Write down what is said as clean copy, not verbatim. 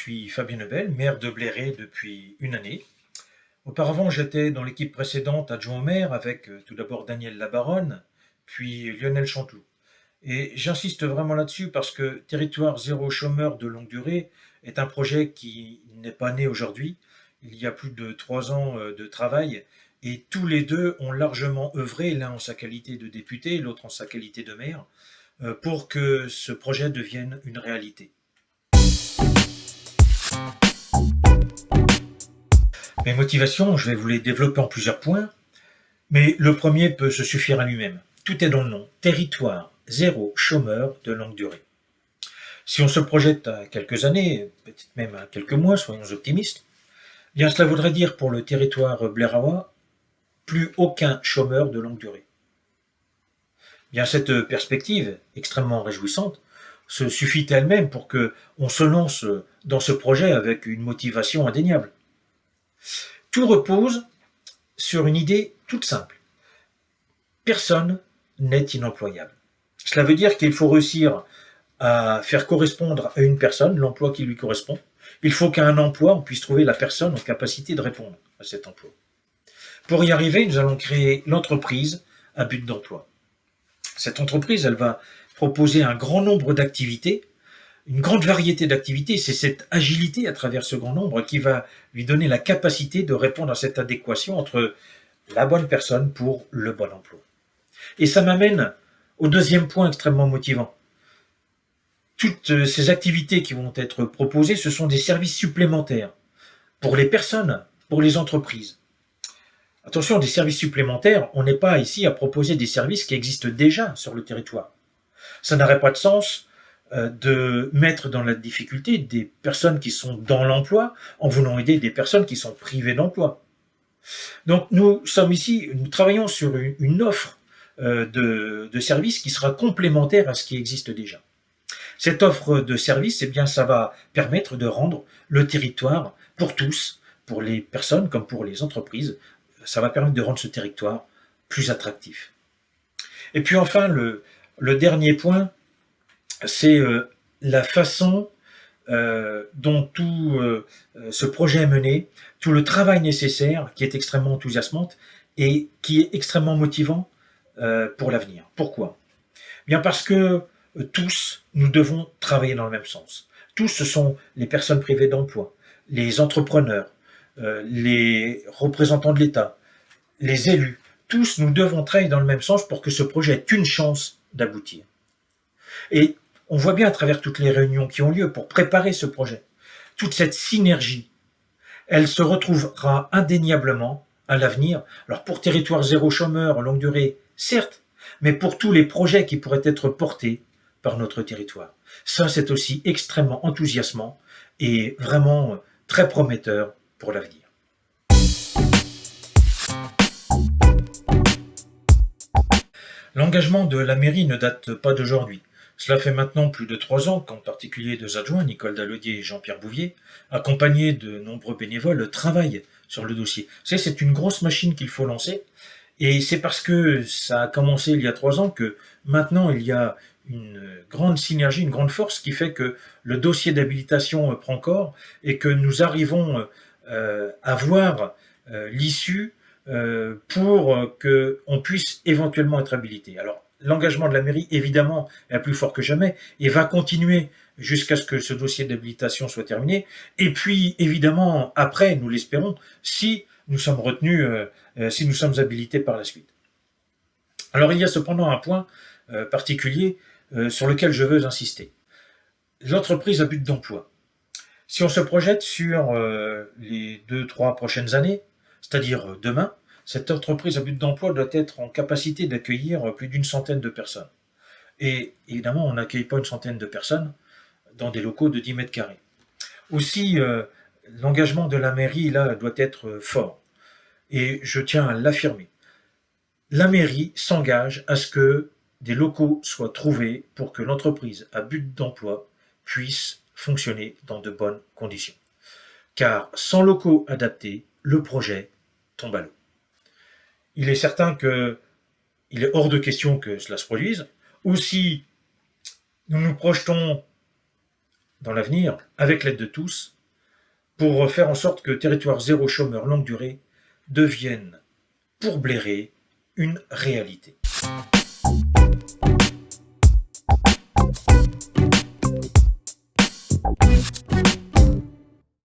suis Fabien Lebel, maire de Bléré depuis une année. Auparavant, j'étais dans l'équipe précédente adjoint au maire avec tout d'abord Daniel Labaronne, puis Lionel Chanteloup. Et j'insiste vraiment là-dessus parce que Territoire zéro chômeur de longue durée est un projet qui n'est pas né aujourd'hui. Il y a plus de 3 ans de travail et tous les deux ont largement œuvré, l'un en sa qualité de député, l'autre en sa qualité de maire, pour que ce projet devienne une réalité. Mes motivations, je vais vous les développer en plusieurs points, mais le premier peut se suffire à lui-même. Tout est dans le nom. Territoire zéro chômeur de longue durée. Si on se projette à quelques années, peut-être même à quelques mois, soyons optimistes, bien cela voudrait dire pour le territoire bléraois plus aucun chômeur de longue durée. Bien cette perspective extrêmement réjouissante se suffit elle-même pour que on se lance dans ce projet avec une motivation indéniable. Tout repose sur une idée toute simple. Personne n'est inemployable. Cela veut dire qu'il faut réussir à faire correspondre à une personne l'emploi qui lui correspond. Il faut qu'à un emploi, on puisse trouver la personne en capacité de répondre à cet emploi. Pour y arriver, nous allons créer l'entreprise à but d'emploi. Cette entreprise, elle va proposer un grand nombre d'activités, une grande variété d'activités. C'est cette agilité à travers ce grand nombre qui va lui donner la capacité de répondre à cette adéquation entre la bonne personne pour le bon emploi. Et ça m'amène au deuxième point extrêmement motivant. Toutes ces activités qui vont être proposées, ce sont des services supplémentaires pour les personnes, pour les entreprises. Attention, des services supplémentaires, on n'est pas ici à proposer des services qui existent déjà sur le territoire. Ça n'aurait pas de sens de mettre dans la difficulté des personnes qui sont dans l'emploi en voulant aider des personnes qui sont privées d'emploi. Donc nous sommes ici, nous travaillons sur une offre de services qui sera complémentaire à ce qui existe déjà. Cette offre de services, eh bien, ça va permettre de rendre le territoire pour tous, pour les personnes comme pour les entreprises, ça va permettre de rendre ce territoire plus attractif. Et puis enfin, le dernier point, c'est la façon dont tout ce projet est mené, tout le travail nécessaire qui est extrêmement enthousiasmante et qui est extrêmement motivant pour l'avenir. Pourquoi ? Bien parce que tous, nous devons travailler dans le même sens. Tous, ce sont les personnes privées d'emploi, les entrepreneurs, les représentants de l'État, les élus. Tous, nous devons travailler dans le même sens pour que ce projet ait une chance d'aboutir. Et on voit bien à travers toutes les réunions qui ont lieu pour préparer ce projet, toute cette synergie, elle se retrouvera indéniablement à l'avenir. Alors pour Territoire zéro chômeur, longue durée, certes, mais pour tous les projets qui pourraient être portés par notre territoire. Ça, c'est aussi extrêmement enthousiasmant et vraiment très prometteur pour l'avenir. L'engagement de la mairie ne date pas d'aujourd'hui. Cela fait maintenant plus de 3 ans qu'en particulier 2 adjoints, Nicole Dallodier et Jean-Pierre Bouvier, accompagnés de nombreux bénévoles, travaillent sur le dossier. C'est une grosse machine qu'il faut lancer. Et c'est parce que ça a commencé il y a 3 ans que maintenant il y a une grande synergie, une grande force qui fait que le dossier d'habilitation prend corps et que nous arrivons à voir l'issue pour qu'on puisse éventuellement être habilité. Alors, l'engagement de la mairie, évidemment, est plus fort que jamais et va continuer jusqu'à ce que ce dossier d'habilitation soit terminé. Et puis, évidemment, après, nous l'espérons, si nous sommes retenus, si nous sommes habilités par la suite. Alors, il y a cependant un point particulier sur lequel je veux insister. L'entreprise à but d'emploi. Si on se projette sur les 2-3 prochaines années, c'est-à-dire demain, cette entreprise à but d'emploi doit être en capacité d'accueillir plus d'une centaine de personnes. Et évidemment, on n'accueille pas une centaine de personnes dans des locaux de 10 mètres carrés. Aussi, l'engagement de la mairie là doit être fort. Et je tiens à l'affirmer. La mairie s'engage à ce que des locaux soient trouvés pour que l'entreprise à but d'emploi puisse fonctionner dans de bonnes conditions. Car sans locaux adaptés, le projet tombe à l'eau. Il est certain qu'il est hors de question que cela se produise, ou si nous nous projetons dans l'avenir, avec l'aide de tous, pour faire en sorte que territoire zéro chômeur longue durée devienne, pour Bléré, une réalité.